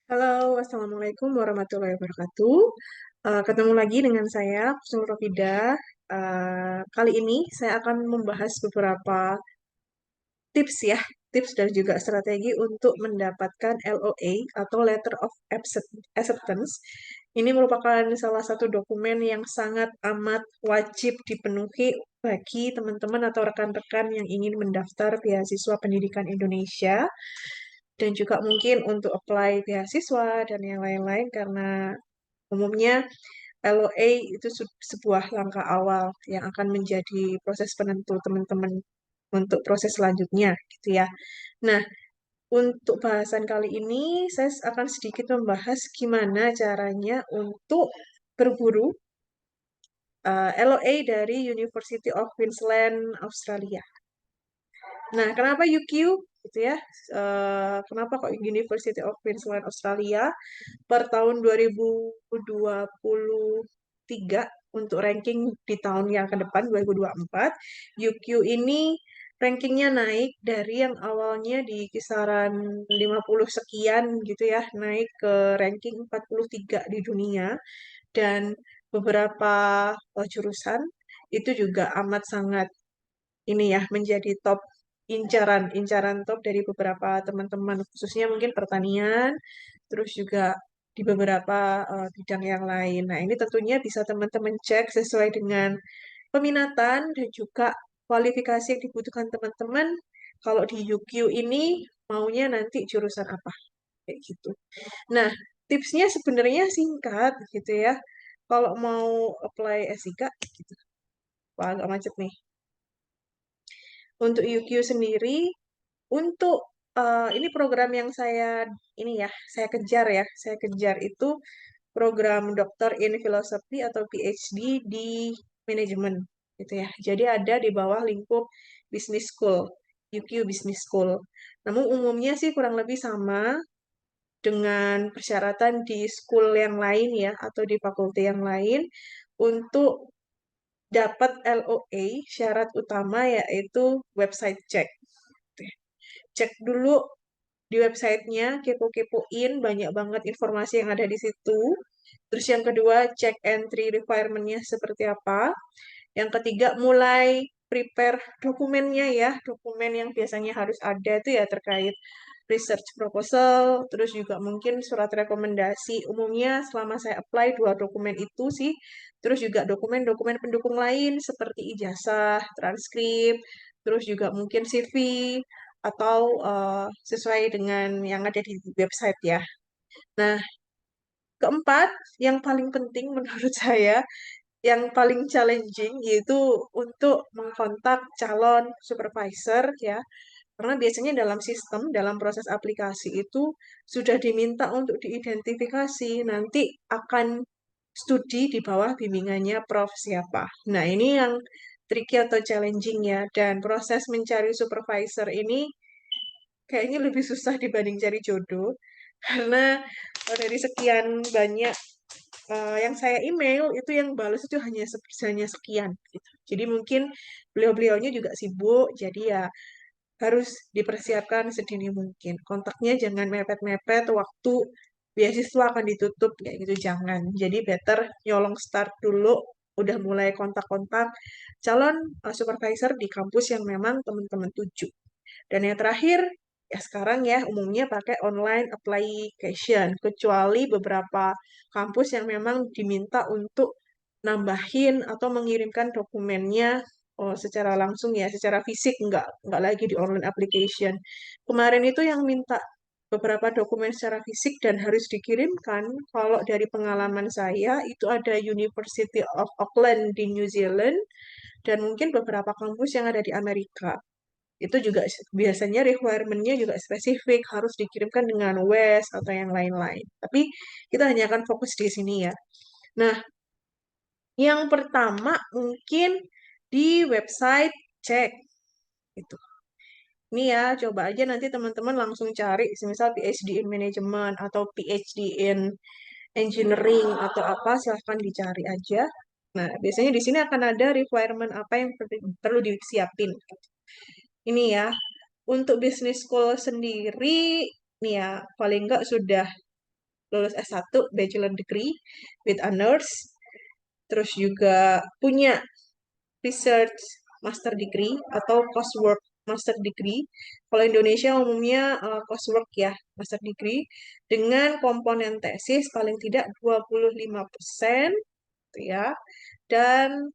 Halo, Assalamualaikum warahmatullahi wabarakatuh. Ketemu lagi dengan saya, Kusnul Rofida. Kali ini saya akan membahas beberapa tips ya, tips dan juga strategi untuk mendapatkan LOA atau Letter of Acceptance. Ini merupakan salah satu dokumen yang sangat amat wajib dipenuhi bagi teman-teman atau rekan-rekan yang ingin mendaftar beasiswa pendidikan Indonesia dan juga mungkin untuk apply beasiswa dan yang lain-lain karena umumnya LOA itu sebuah langkah awal yang akan menjadi proses penentu teman-teman untuk proses selanjutnya gitu ya. Nah, untuk bahasan kali ini saya akan sedikit membahas gimana caranya untuk berburu LOA dari University of Queensland, Australia. Nah, kenapa UQ gitu ya? Kenapa kok University of Queensland Australia per tahun 2023 untuk ranking di tahun yang ke depan 2024, UQ ini rankingnya naik dari yang awalnya di kisaran 50 sekian gitu ya, naik ke ranking 43 di dunia dan beberapa jurusan itu juga amat sangat ini ya menjadi top incaran top dari beberapa teman-teman khususnya mungkin pertanian terus juga di beberapa bidang yang lain. Nah, ini tentunya bisa teman-teman cek sesuai dengan peminatan dan juga kualifikasi yang dibutuhkan teman-teman. Kalau di UQ ini maunya nanti jurusan apa kayak gitu. Nah, tipsnya sebenarnya singkat gitu ya. Kalau mau apply S3 gitu. Wah, agak macet nih. Untuk UQ sendiri, untuk ini program yang ini ya, saya kejar itu program Doktor in Philosophy atau PhD di manajemen gitu ya. Jadi ada di bawah lingkup Business School, UQ Business School. Namun umumnya sih kurang lebih sama dengan persyaratan di school yang lain ya atau di fakulti yang lain untuk dapat LOA syarat utama yaitu website check. Cek dulu di websitenya, kepo-kepoin, banyak banget informasi yang ada di situ. Terus yang kedua, cek entry requirement-nya seperti apa. Yang ketiga, mulai prepare dokumennya ya, dokumen yang biasanya harus ada itu ya terkait research proposal, terus juga mungkin surat rekomendasi. Umumnya selama saya apply dua dokumen itu sih, terus juga dokumen-dokumen pendukung lain seperti ijazah, transkrip, terus juga mungkin CV, atau sesuai dengan yang ada di website ya. Nah, keempat, yang paling penting menurut saya, yang paling challenging yaitu untuk mengkontak calon supervisor ya. Karena biasanya dalam sistem, dalam proses aplikasi itu sudah diminta untuk diidentifikasi nanti akan studi di bawah bimbingannya Prof siapa. Nah, ini yang tricky atau challenging ya. Dan proses mencari supervisor ini kayaknya lebih susah dibanding cari jodoh karena dari sekian banyak yang saya email itu yang balas itu hanya sekian gitu. Jadi mungkin beliau-beliaunya juga sibuk, jadi ya harus dipersiapkan sedini mungkin. Kontaknya jangan mepet-mepet waktu beasiswa akan ditutup kayak gitu jangan. Jadi better nyolong start dulu, udah mulai kontak-kontak calon supervisor di kampus yang memang teman-teman tuju. Dan yang terakhir, ya sekarang ya umumnya pakai online application, kecuali beberapa kampus yang memang diminta untuk nambahin atau mengirimkan dokumennya secara langsung ya, secara fisik, nggak lagi di online application. Kemarin itu yang minta beberapa dokumen secara fisik dan harus dikirimkan, kalau dari pengalaman saya, itu ada University of Auckland di New Zealand, dan mungkin beberapa kampus yang ada di Amerika itu juga biasanya requirement-nya juga spesifik, harus dikirimkan dengan WES atau yang lain-lain. Tapi kita hanya akan fokus di sini ya. Nah, yang pertama mungkin di website cek itu. Ini ya, coba aja nanti teman-teman langsung cari, misal PhD in Management atau PhD in Engineering atau apa, silahkan dicari aja. Nah, biasanya di sini akan ada requirement apa yang perlu disiapin. Ini ya, untuk bisnis school sendiri, nih ya, paling nggak sudah lulus S1 bachelor degree with honors, terus juga punya research master degree atau coursework master degree. Kalau Indonesia umumnya coursework ya, master degree dengan komponen tesis paling tidak 25% gitu ya. Dan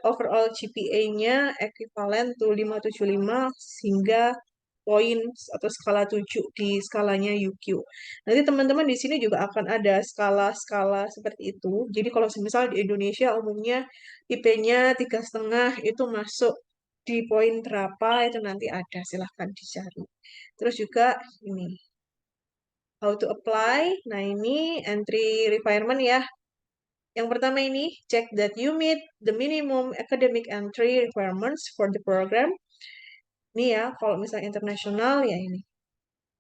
overall GPA-nya ekuivalen to 575 hingga poin atau skala 7 di skalanya UQ. Nanti teman-teman di sini juga akan ada skala-skala seperti itu. Jadi kalau misal di Indonesia umumnya IP-nya 3,5 itu masuk di poin berapa itu nanti ada, silahkan dicari. Terus juga ini how to apply. Nah ini entry requirement ya. Yang pertama ini, check that you meet the minimum academic entry requirements for the program. Ini ya, kalau misalnya internasional ya ini.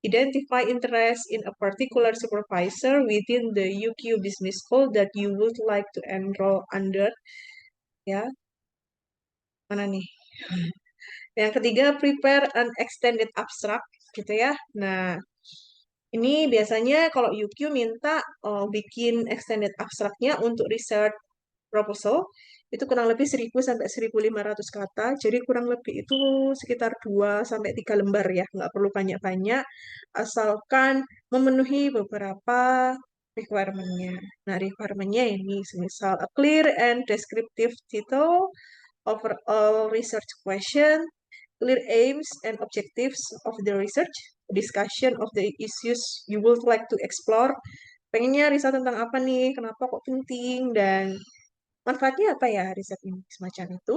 Identify interest in a particular supervisor within the UQ Business School that you would like to enroll under. Ya, mana nih? Yang ketiga, prepare an extended abstract, gitu ya. Nah, ini biasanya kalau UQ minta bikin extended abstraknya untuk research proposal itu kurang lebih 1000 sampai 1500 kata. Jadi kurang lebih itu sekitar 2 sampai 3 lembar ya, nggak perlu banyak-banyak asalkan memenuhi beberapa requirement-nya. Nah, requirement-nya ini misal a clear and descriptive title over all research question, clear aims and objectives of the research, discussion of the issues you would like to explore. Pengennya riset tentang apa nih, kenapa kok penting, dan manfaatnya apa ya riset ini, semacam itu.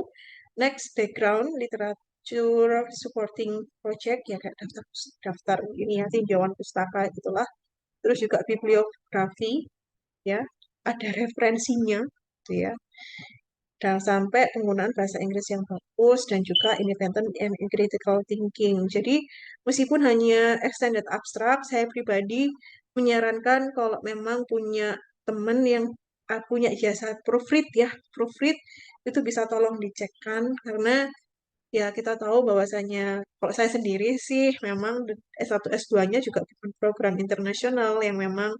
Next, background, literature, supporting project, ya kayak daftar, daftar ini ya, tinjauan pustaka itulah. Terus juga bibliografi, ya, ada referensinya, gitu ya. Dan sampai penggunaan bahasa Inggris yang bagus dan juga independent and critical thinking. Jadi meskipun hanya extended abstract, saya pribadi menyarankan kalau memang punya teman yang punya jasa proofread ya, proofread itu bisa tolong dicekkan karena ya kita tahu bahwasanya kalau saya sendiri sih memang S1 S2-nya juga bukan program internasional yang memang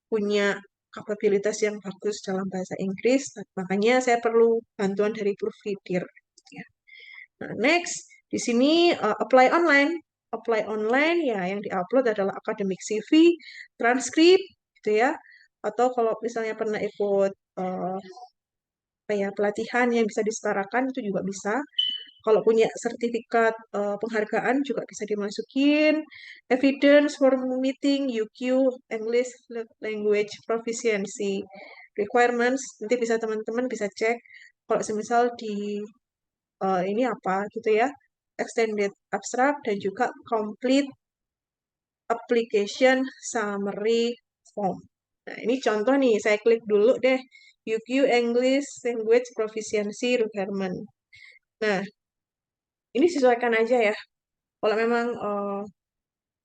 punya kapabilitas yang bagus dalam bahasa Inggris, makanya saya perlu bantuan dari proofreader. Ya. Nah, next, di sini apply online. Apply online ya yang diupload adalah academic CV, transkrip, gitu ya. Atau kalau misalnya pernah ikut apa ya, pelatihan yang bisa disetarakan itu juga bisa. Kalau punya sertifikat penghargaan juga bisa dimasukin. Evidence for meeting UQ English Language Proficiency Requirements. Nanti bisa teman-teman bisa cek kalau semisal di ini apa gitu ya. Extended abstract dan juga complete application summary form. Nah, ini contoh nih, saya klik dulu deh. UQ English Language Proficiency Requirement. Nah, ini sesuaikan aja ya. Kalau memang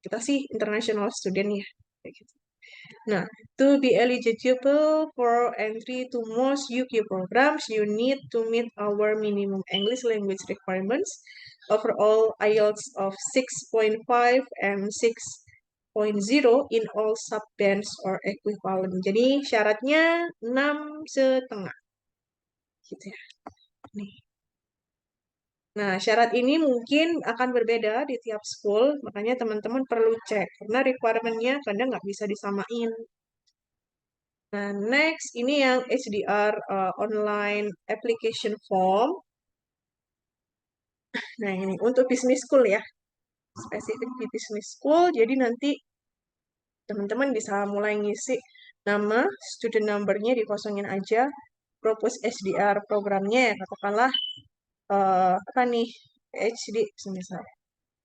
kita sih international student ya. Kayak gitu. Nah, to be eligible for entry to most UK programs, you need to meet our minimum English language requirements. Overall IELTS of 6.5 and 6.0 in all subbands or equivalent. Jadi syaratnya 6,5. Gitu ya. Nih. Nah, syarat ini mungkin akan berbeda di tiap school, makanya teman-teman perlu cek, karena requirement-nya kadang nggak bisa disamain. Nah, next, ini yang HDR online application form. Nah, ini untuk business school ya, spesifik di business school, jadi nanti teman-teman bisa mulai ngisi nama, student number-nya dikosongin aja, propose HDR programnya ya, katakanlah apa nih, PhD misalnya.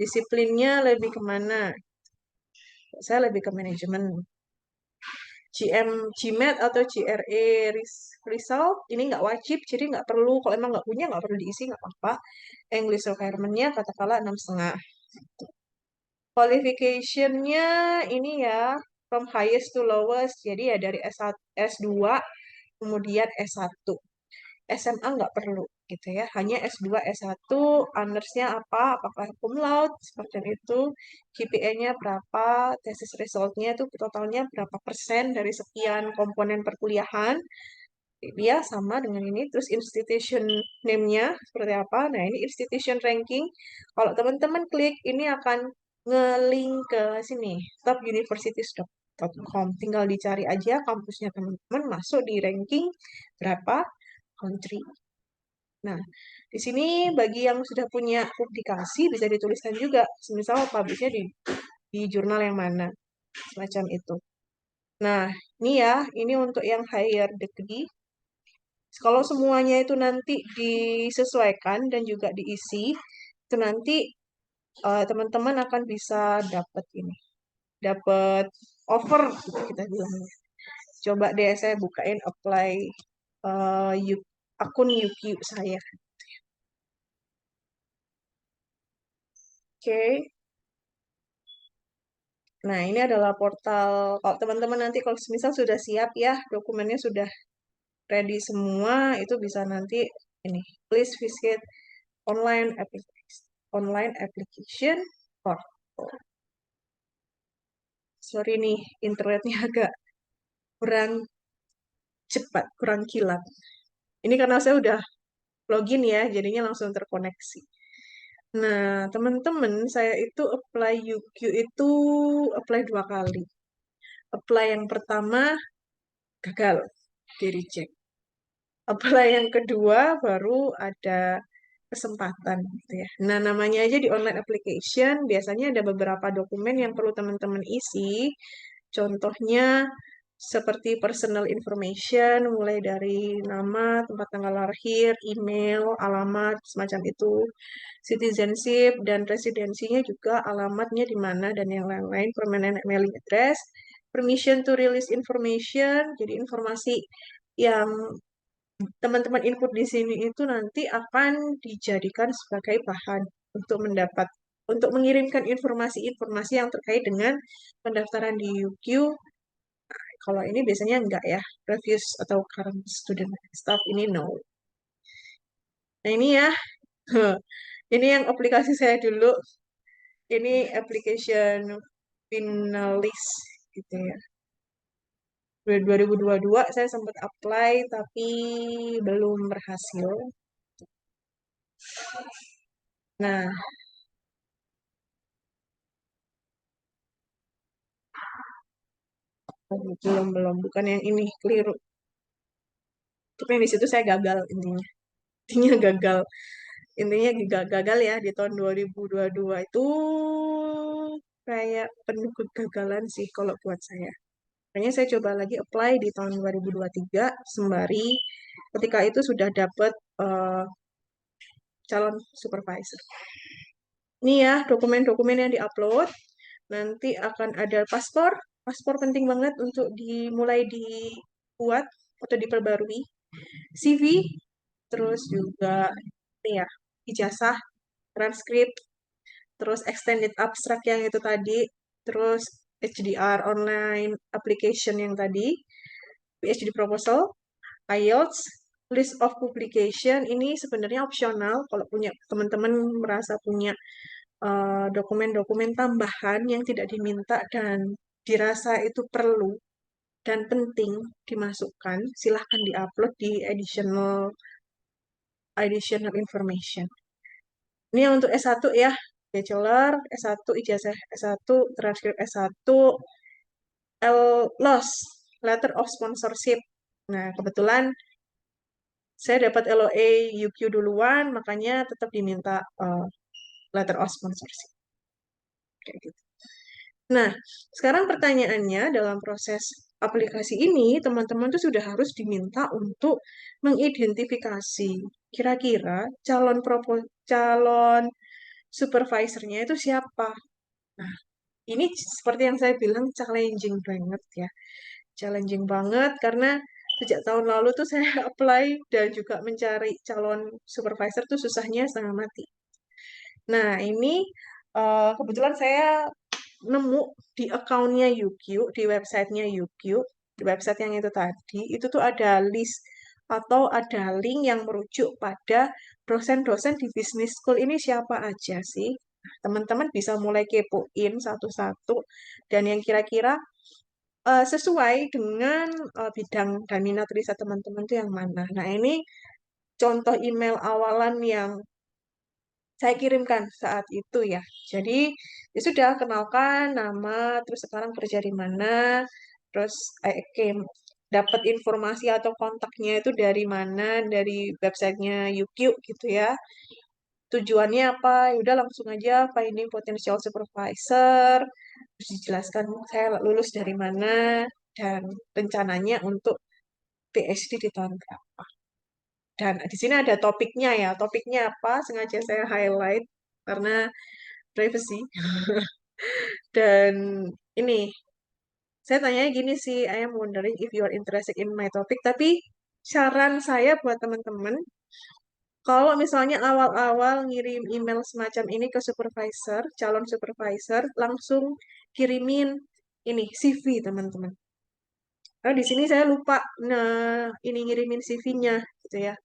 Disiplinnya lebih kemana? Saya lebih ke manajemen. GMAT atau GRE result ini nggak wajib, jadi nggak perlu. Kalau emang nggak punya, nggak perlu diisi, nggak apa-apa. English requirement-nya katakanlah 6,5. Qualification-nya ini ya, from highest to lowest. Jadi ya dari S1, S2, kemudian S1. SMA nggak perlu. gitu ya. Hanya S2, S1, honors-nya apa, apakah cum laude, seperti itu, GPA-nya berapa, tesis result-nya itu totalnya berapa persen dari sekian komponen perkuliahan. Dia sama dengan ini, terus institution name-nya seperti apa. Nah, ini institution ranking. Kalau teman-teman klik, ini akan nge-link ke sini, topuniversities.com. Tinggal dicari aja kampusnya teman-teman, masuk di ranking berapa country. Nah, di sini bagi yang sudah punya publikasi bisa dituliskan juga, misal publishnya di jurnal yang mana, semacam itu. Nah, ini ya, ini untuk yang higher degree. Kalau semuanya itu nanti disesuaikan dan juga diisi, itu nanti teman-teman akan bisa dapat ini, dapat offer gitu kita bilangnya. Coba deh saya bukain apply akun UQ saya. Oke. Nah, ini adalah portal. Kalau teman-teman nanti kalau misal sudah siap ya, dokumennya sudah ready semua, itu bisa nanti ini, please visit online application portal. Sorry nih, internetnya agak kurang cepat, kurang kilat. Ini karena saya udah login ya, jadinya langsung terkoneksi. Nah, teman-teman, saya itu apply UQ itu apply 2 kali. Apply yang pertama gagal, di reject. Apply yang kedua baru ada kesempatan gitu ya. Nah, namanya aja di online application, biasanya ada beberapa dokumen yang perlu teman-teman isi. Contohnya seperti personal information, mulai dari nama, tempat tanggal lahir, email, alamat, semacam itu. Citizenship dan residensinya juga alamatnya di mana dan yang lain-lain, permanent mailing address, permission to release information, jadi informasi yang teman-teman input di sini itu nanti akan dijadikan sebagai bahan untuk untuk mengirimkan informasi-informasi yang terkait dengan pendaftaran di UQ. Kalau ini biasanya enggak ya, reviews atau current student staff ini no. Nah ini ya, ini yang aplikasi saya dulu, ini application finalis gitu ya. 2022 saya sempat apply tapi belum berhasil. Nah, belum, bukan yang ini, keliru. Tapi yang di situ saya gagal intinya. Intinya gagal. Intinya gagal ya di tahun 2022 itu kayak penuh kegagalan sih kalau buat saya. Makanya saya coba lagi apply di tahun 2023 sembari ketika itu sudah dapat calon supervisor. Ini ya dokumen-dokumen yang diupload. Nanti akan ada paspor. Paspor penting banget untuk dimulai dibuat atau diperbarui. CV, terus juga ini ya, ijazah, transkrip, terus extended abstract yang itu tadi, terus HDR online application yang tadi, PhD proposal, IELTS, list of publication ini sebenarnya opsional kalau punya teman-teman merasa punya dokumen-dokumen tambahan yang tidak diminta dan dirasa itu perlu dan penting dimasukkan, silahkan diupload di additional information. Ini yang untuk S1 ya, bachelor, S1, ijazah S1, transkrip S1, LOS, letter of sponsorship. Nah, kebetulan saya dapat LOA UQ duluan, makanya tetap diminta letter of sponsorship. Kayak gitu. Nah, sekarang pertanyaannya dalam proses aplikasi ini, teman-teman tuh sudah harus diminta untuk mengidentifikasi kira-kira calon supervisornya itu siapa. Nah, ini seperti yang saya bilang challenging banget ya. Challenging banget karena sejak tahun lalu tuh saya apply dan juga mencari calon supervisor tuh susahnya setengah mati. Nah, ini kebetulan saya nemu di akunnya UQ, di websitenya UQ, di website yang itu tadi, itu tuh ada list atau ada link yang merujuk pada dosen-dosen di business school ini siapa aja sih. Nah, teman-teman bisa mulai kepoin satu-satu dan yang kira-kira sesuai dengan bidang dan minat riset teman-teman itu yang mana. Nah, ini contoh email awalan yang saya kirimkan saat itu ya. Jadi ya sudah kenalkan nama, terus sekarang kerja di mana, terus dapat informasi atau kontaknya itu dari mana, dari websitenya UQ gitu ya. Tujuannya apa? Ya udah langsung aja finding potential supervisor, terus dijelaskan saya lulus dari mana dan rencananya untuk PhD di tahun berapa. Dan di sini ada topiknya ya. Topiknya apa? Sengaja saya highlight karena privacy. Dan ini, saya tanya gini sih, I am wondering if you are interested in my topic. Tapi saran saya buat teman-teman, kalau misalnya awal-awal ngirim email semacam ini ke supervisor, calon supervisor, langsung kirimin ini CV teman-teman. Karena di sini saya lupa, nah ini ngirimin CV-nya gitu ya.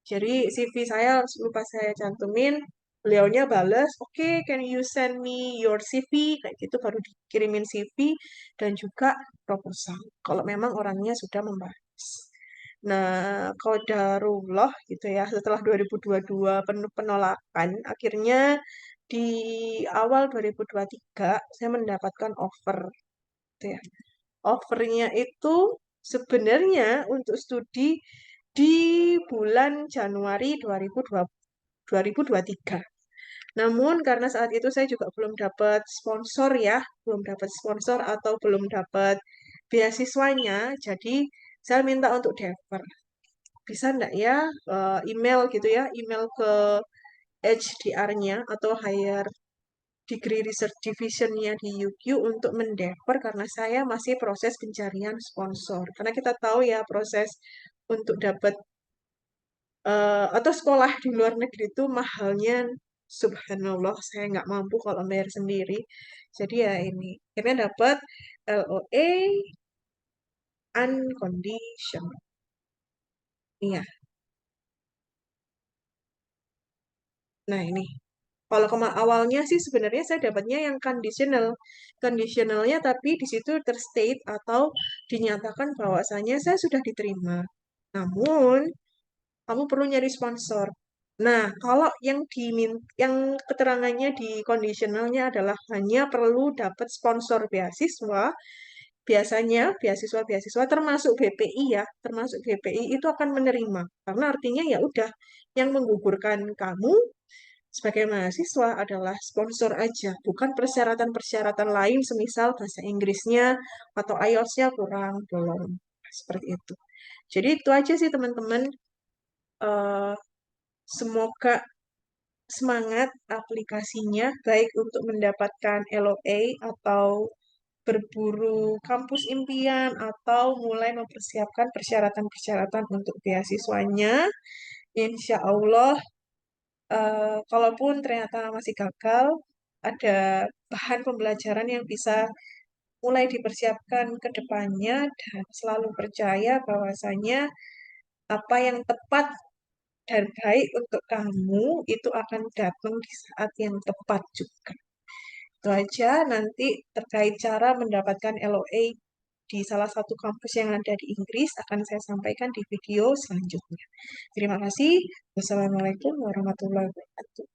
Jadi CV saya lupa saya cantumin, beliaunya bales, oke, can you send me your CV? Kayak gitu baru dikirimin CV dan juga proposal. Kalau memang orangnya sudah membahas. Nah, qadarullah gitu ya, setelah 2022 penuh penolakan, akhirnya di awal 2023 saya mendapatkan offer gitu ya. Offernya itu sebenarnya untuk studi di bulan Januari 2023. Namun karena saat itu saya juga belum dapat sponsor ya, belum dapat sponsor atau belum dapat beasiswanya, jadi saya minta untuk defer. Bisa enggak ya email gitu ya, email ke HDR-nya atau Higher Degree Research Division-nya di UQ untuk mendefer karena saya masih proses pencarian sponsor. Karena kita tahu ya proses untuk dapat atau sekolah di luar negeri itu mahalnya subhanallah saya nggak mampu kalau bayar sendiri. Jadi ya ini akhirnya dapat LOA unconditional. Iya. Nah ini kalau awalnya sih sebenarnya saya dapatnya yang conditional. Conditionalnya tapi di situ terstate atau dinyatakan bahwasanya saya sudah diterima. Namun kamu perlu nyari sponsor. Nah, kalau yang keterangannya di conditionalnya adalah hanya perlu dapat sponsor beasiswa, biasanya beasiswa-beasiswa termasuk BPI ya, termasuk BPI itu akan menerima. Karena artinya ya udah yang menggugurkan kamu sebagai mahasiswa adalah sponsor aja, bukan persyaratan-persyaratan lain semisal bahasa Inggrisnya atau IELTS-nya kurang belum. Seperti itu. Jadi itu aja sih teman-teman. Eh, Semoga semangat aplikasinya, baik untuk mendapatkan LOA atau berburu kampus impian, atau mulai mempersiapkan persyaratan-persyaratan untuk beasiswanya. Insya Allah, kalaupun ternyata masih gagal, ada bahan pembelajaran yang bisa mulai dipersiapkan ke depannya dan selalu percaya bahwasanya apa yang tepat dan baik untuk kamu itu akan datang di saat yang tepat juga. Itu aja nanti terkait cara mendapatkan LOA di salah satu kampus yang ada di Inggris akan saya sampaikan di video selanjutnya. Terima kasih. Wassalamualaikum warahmatullahi wabarakatuh.